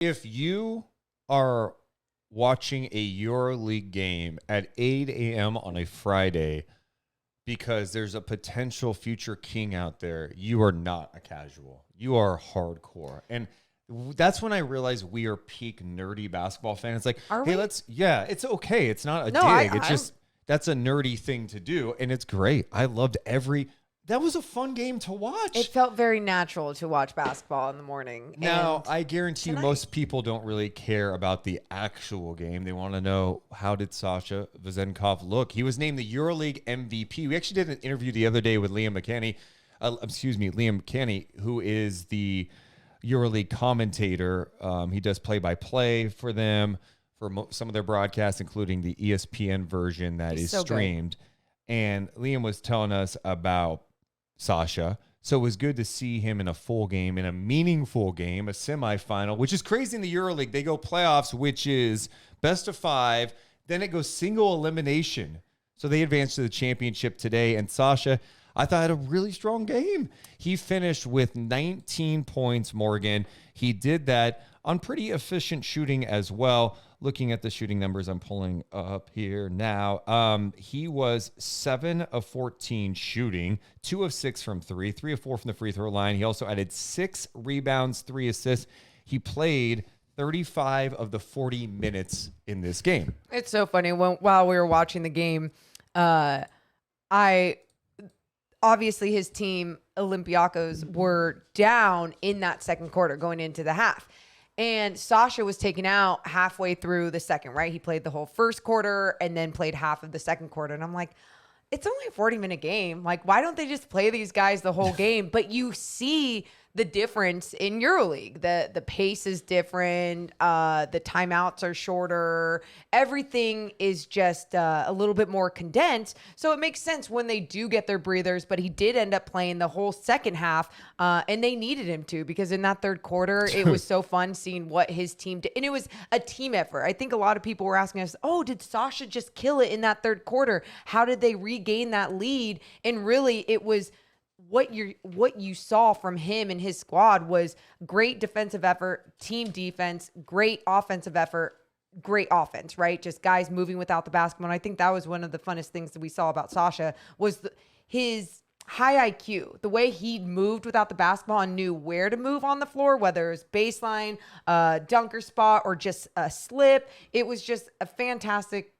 If you are watching a EuroLeague game at 8 a.m. on a Friday because there's a potential future king out there, you are not a casual. You are hardcore. And that's when I realized we are peak nerdy basketball fans. It's like, hey, it's okay. It's not a dig. It's just, that's a nerdy thing to do. And it's great. I loved that was a fun game to watch. It felt very natural to watch basketball in the morning. Now, I guarantee you most people don't really care about the actual game. They want to know, how did Sasha Vezenkov look? He was named the EuroLeague MVP. We actually did an interview the other day with Liam McCanny, who is the EuroLeague commentator. He does play-by-play for them, for some of their broadcasts, including the ESPN version that is streamed. And Liam was telling us about Sasha. So it was good to see him in a full game, in a meaningful game, a semifinal, which is crazy in the EuroLeague. They go playoffs, which is best of 5. Then it goes single elimination. So they advanced to the championship today. And Sasha, I thought, had a really strong game. He finished with 19 points, Morgan. He did that on pretty efficient shooting as well. Looking at the shooting numbers I'm pulling up here now, he was 7 of 14 shooting, 2 of 6 from 3, 3 of 4 from the free throw line. He also added 6 rebounds, 3 assists. He played 35 of the 40 minutes in this game. It's so funny. While we were watching the game, obviously his team, Olympiacos, were down in that second quarter going into the half. And Sasha was taken out halfway through the second, right? He played the whole first quarter and then played half of the second quarter. And I'm like, it's only a 40-minute game. Like, why don't they just play these guys the whole game? But you see the difference in EuroLeague. The pace is different. The timeouts are shorter. Everything is just a little bit more condensed. So it makes sense when they do get their breathers. But he did end up playing the whole second half, and they needed him to, because in that third quarter, it was so fun seeing what his team did. And it was a team effort. I think a lot of people were asking us, oh, did Sasha just kill it in that third quarter? How did they regain that lead? And really, it was what you saw from him and his squad was great defensive effort, team defense, great offensive effort, great offense, right? Just guys moving without the basketball. And I think that was one of the funnest things that we saw about Sasha was his high IQ, the way he moved without the basketball and knew where to move on the floor, whether it was baseline, dunker spot, or just a slip. It was just a fantastic,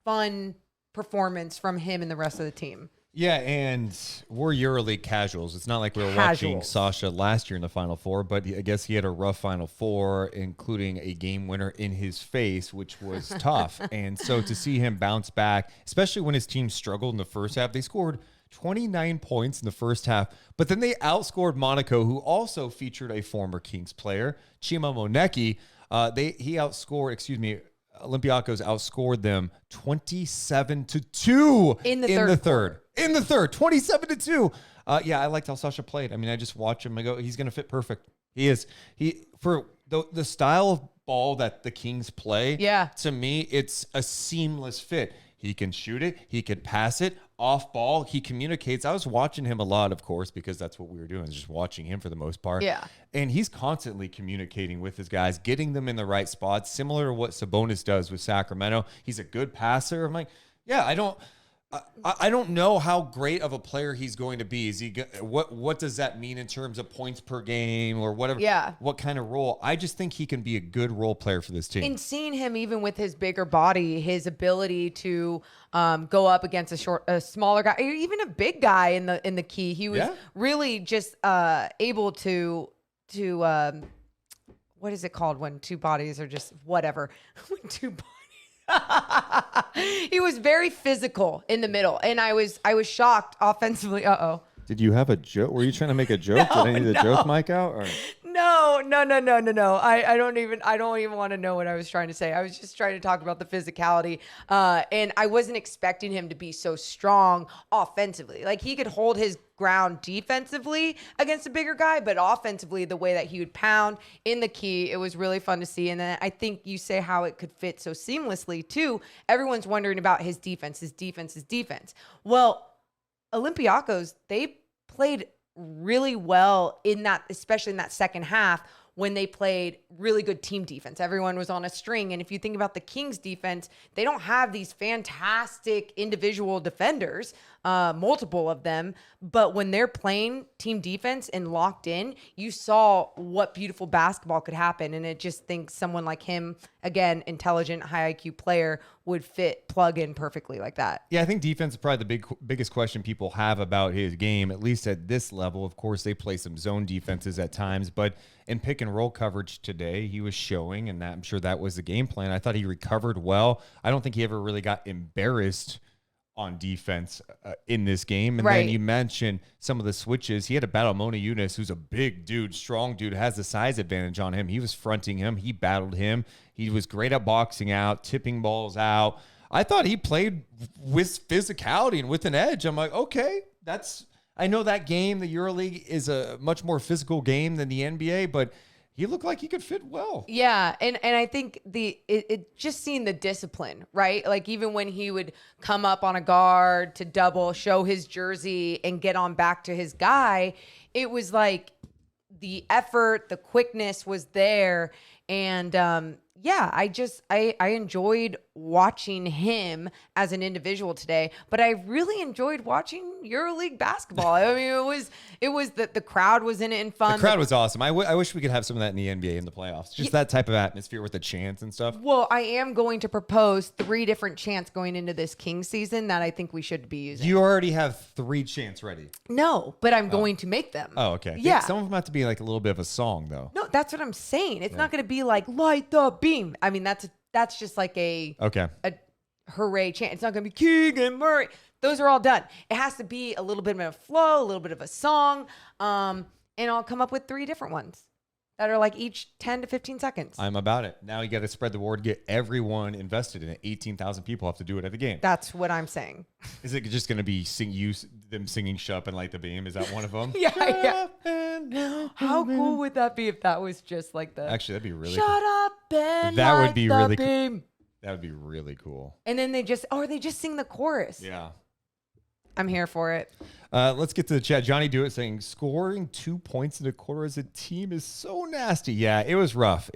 fun performance from him and the rest of the team. Yeah, and we're EuroLeague casuals. It's not like we were watching Sasha last year in the Final Four, but I guess he had a rough Final Four, including a game winner in his face, which was tough. And so to see him bounce back, especially when his team struggled in the first half, they scored 29 points in the first half, but then they outscored Monaco, who also featured a former Kings player, Chima Monecki. Olympiacos outscored them 27-2 in the third. 27-2. Yeah, I liked how Sasha played. I mean, I just watch him. I go, he's going to fit perfect. He is. For the style of ball that the Kings play. Yeah. To me, it's a seamless fit. He can shoot it. He can pass it off ball. He communicates. I was watching him a lot, of course, because that's what we were doing, just watching him for the most part. Yeah. And he's constantly communicating with his guys, getting them in the right spots, similar to what Sabonis does with Sacramento. He's a good passer. I'm like, yeah, I don't know how great of a player he's going to be. Is he what does that mean in terms of points per game or whatever? Yeah. What kind of role? I just think he can be a good role player for this team. And seeing him, even with his bigger body, his ability to go up against a smaller guy, or even a big guy in the key, he was really just able to what is it called when two bodies are just whatever? When two bodies. He was very physical in the middle, and I was shocked offensively. Did you have a joke? Were you trying to make a joke? Did I need the joke mic out? Or? No. I don't even want to know what I was trying to say. I was just trying to talk about the physicality, and I wasn't expecting him to be so strong offensively. Like, he could hold his ground defensively against a bigger guy, but offensively, the way that he would pound in the key, it was really fun to see. And then I think you say how it could fit so seamlessly too. Everyone's wondering about his defense. Well, Olympiacos, they played really well in that, especially in that second half, when they played really good team defense. Everyone was on a string. And if you think about the Kings defense, they don't have these fantastic individual defenders, multiple of them. But when they're playing team defense and locked in, you saw what beautiful basketball could happen. And it just thinks someone like him, again, intelligent, high IQ player, would plug in perfectly like that. Yeah, I think defense is probably the biggest question people have about his game, at least at this level. Of course, they play some zone defenses at times, but in pick and roll coverage today, he was showing, and I'm sure that was the game plan. I thought he recovered well. I don't think he ever really got embarrassed on defense in this game. And then you mentioned some of the switches. He had to battle Mona Yunus, who's a big dude, strong dude, has the size advantage on him. He was fronting him. He battled him. He was great at boxing out, tipping balls out. I thought he played with physicality and with an edge. I'm like, okay, I know that game, the EuroLeague, is a much more physical game than the NBA, but he looked like he could fit well. Yeah, and I think it just seeing the discipline, right? Like even when he would come up on a guard to double, show his jersey, and get on back to his guy, it was like the effort, the quickness was there. And I enjoyed watching him as an individual today, but I really enjoyed watching EuroLeague basketball. I mean, it was the crowd was in it and fun. The crowd was awesome. I wish we could have some of that in the NBA in the playoffs. Just that type of atmosphere with the chants and stuff. Well, I am going to propose 3 different chants going into this Kings season that I think we should be using. You already have 3 chants ready. No, but I'm going to make them. Oh, okay. Yeah. Some of them have to be like a little bit of a song, though. No, that's what I'm saying. It's not going to be like light the beam. I mean, that's just like a hooray chant. It's not going to be Keegan Murray. Those are all done. It has to be a little bit of a flow, a little bit of a song, and I'll come up with 3 different ones that are like each 10 to 15 seconds. I'm about it. Now you got to spread the word, get everyone invested in it. 18,000 people have to do it at the game. That's what I'm saying. Is it just going to be them singing "Shut Up and Light the Beam"? Is that one of them? Yeah. How cool would that be if that was just like the? Actually, that'd be really. Shut cool. up and that light would be the really beam. Cool. That would be really cool. And then they just sing the chorus. Yeah. I'm here for it. Let's get to the chat. Johnny Do It saying scoring 2 points in a quarter as a team is so nasty. Yeah, it was rough.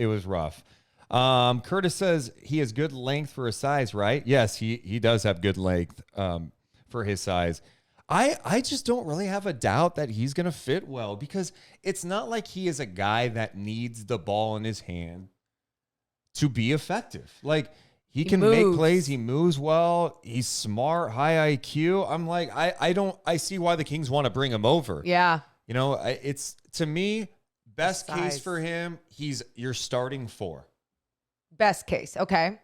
Curtis says he has good length for his size, right? Yes, he does have good length for his size. I just don't really have a doubt that he's going to fit well because it's not like he is a guy that needs the ball in his hand to be effective. Like, he can make plays. He moves well. He's smart, high IQ. I'm like, I see why the Kings want to bring him over. Yeah. You know, it's to me, best case for him, you're starting 4. Best case. Okay.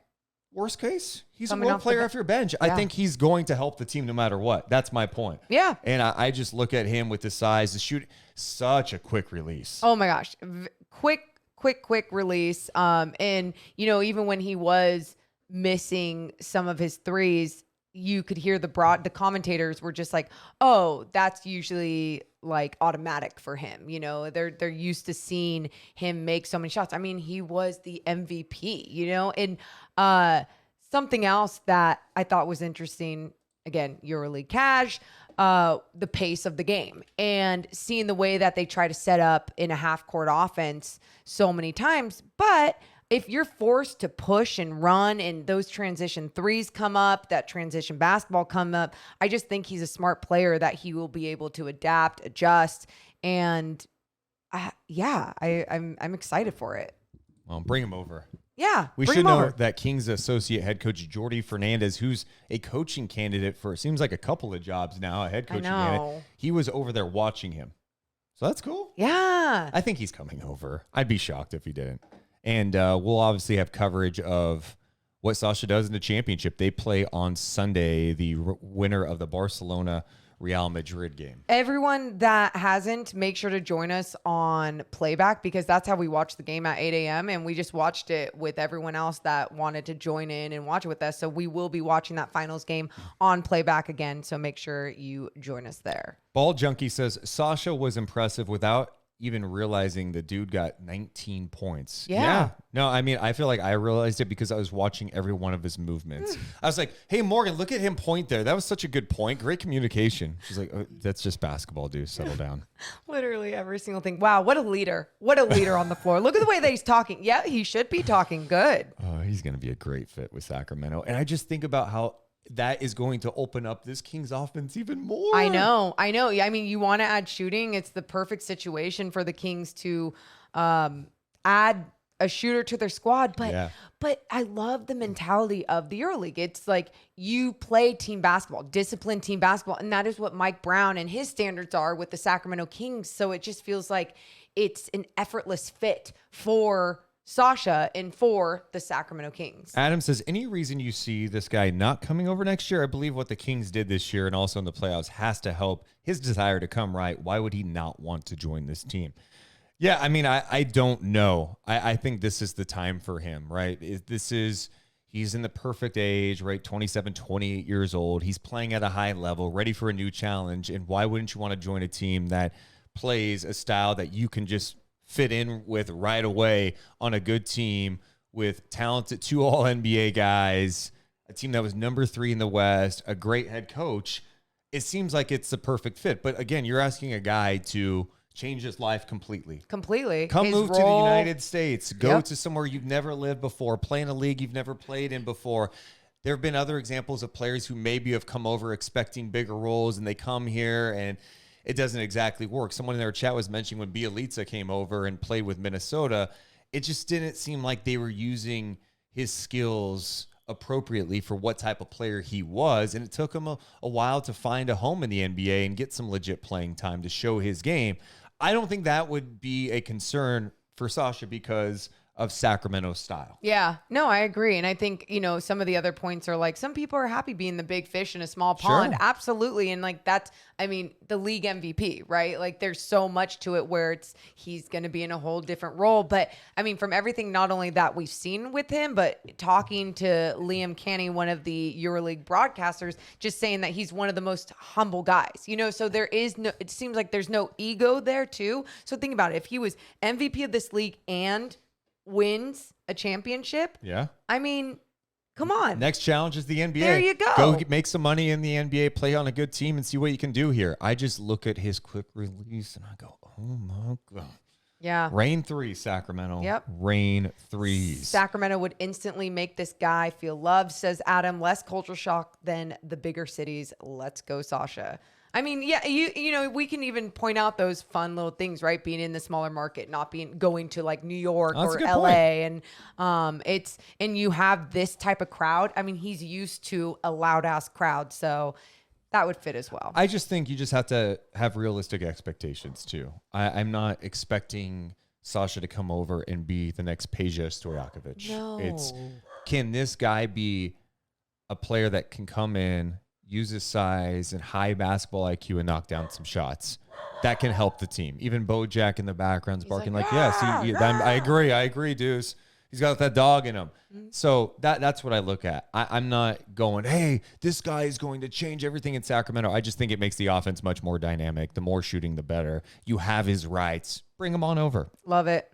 Worst case, he's a role player off your bench. Yeah. I think he's going to help the team no matter what. That's my point. Yeah. And I just look at him with the size, the shoot, such a quick release. Oh my gosh. Quick release. And you know, even when he was missing some of his threes, you could hear the commentators were just like, oh, that's usually like automatic for him. You know, they're used to seeing him make so many shots. I mean, he was the MVP, you know, and something else that I thought was interesting, again, EuroLeague cash, the pace of the game and seeing the way that they try to set up in a half court offense so many times. But if you're forced to push and run and those transition threes come up, that transition basketball come up, I just think he's a smart player that he will be able to adapt, adjust. And I'm excited for it. Well, bring him over. Yeah. We should know that Kings associate head coach Jordi Fernandez, who's a coaching candidate for, it seems like a couple of jobs now, a head coaching candidate. He was over there watching him. So that's cool. Yeah. I think he's coming over. I'd be shocked if he didn't. And we'll obviously have coverage of what Sasha does in the championship. They play on Sunday, the winner of the Barcelona Real Madrid game. Everyone that hasn't, make sure to join us on playback because that's how we watch the game at 8 a.m. And we just watched it with everyone else that wanted to join in and watch it with us. So we will be watching that finals game on playback again. So make sure you join us there. Ball Junkie says Sasha was impressive without even realizing the dude got 19 points. Yeah. No, I mean, I feel like I realized it because I was watching every one of his movements. I was like, hey, Morgan, look at him point there. That was such a good point. Great communication. She's like, oh, that's just basketball, dude. Settle down. Literally every single thing. Wow, what a leader. What a leader on the floor. Look at the way that he's talking. Yeah, he should be talking good. Oh, he's going to be a great fit with Sacramento. And I just think about how that is going to open up this Kings offense even more. I know. I mean, you want to add shooting. It's the perfect situation for the Kings to add a shooter to their squad. But I love the mentality of the EuroLeague. It's like you play team basketball, disciplined team basketball. And that is what Mike Brown and his standards are with the Sacramento Kings. So it just feels like it's an effortless fit for Sasha and for the Sacramento Kings. Adam says, any reason you see this guy not coming over next year? I believe what the Kings did this year and also in the playoffs has to help his desire to come right. Why would he not want to join this team? Yeah, I mean, I don't know. I think this is the time for him, right? He's in the perfect age, right? 27, 28 years old. He's playing at a high level, ready for a new challenge. And why wouldn't you want to join a team that plays a style that you can just fit in with right away on a good team with talented 2 All-NBA guys, a team that was number 3 in the West, a great head coach? It seems like it's the perfect fit. But again, you're asking a guy to change his life completely. Come move to the United States. Go to somewhere you've never lived before. Play in a league you've never played in before. There have been other examples of players who maybe have come over expecting bigger roles, and they come here and it doesn't exactly work. Someone in their chat was mentioning when Bielitsa came over and played with Minnesota, it just didn't seem like they were using his skills appropriately for what type of player he was. And it took him a while to find a home in the NBA and get some legit playing time to show his game. I don't think that would be a concern for Sasha because of Sacramento style. Yeah, no, I agree. And I think, some of the other points are like, some people are happy being the big fish in a small pond. Sure. Absolutely. And like, the league MVP, right? Like there's so much to it where he's going to be in a whole different role. But I mean, from everything, not only that we've seen with him, but talking to Liam Canny, one of the EuroLeague broadcasters, just saying that he's one of the most humble guys, so it seems like there's no ego there too. So think about it. If he was MVP of this league and wins a championship. Yeah. I mean, come on. Next challenge is the NBA. There you go. Go make some money in the NBA, play on a good team, and see what you can do here. I just look at his quick release and I go, oh my God. Yeah. Rain 3, Sacramento. Yep. Rain 3s. Sacramento would instantly make this guy feel loved, says Adam. Less culture shock than the bigger cities. Let's go, Sasha. I mean, yeah, we can even point out those fun little things, right? Being in the smaller market, not going to like New York or LA, point. And you have this type of crowd. I mean, he's used to a loud ass crowd, so that would fit as well. I just think you just have to have realistic expectations too. I'm not expecting Sasha to come over and be the next Peja Stojakovic. No. Can this guy be a player that can come in, use his size and high basketball IQ and knock down some shots? That can help the team. Even Bojack in the background's barking like yes, I agree, Deuce. He's got that dog in him. Mm-hmm. So that's what I look at. I'm not going, hey, this guy is going to change everything in Sacramento. I just think it makes the offense much more dynamic. The more shooting, the better. You have his rights. Bring him on over. Love it.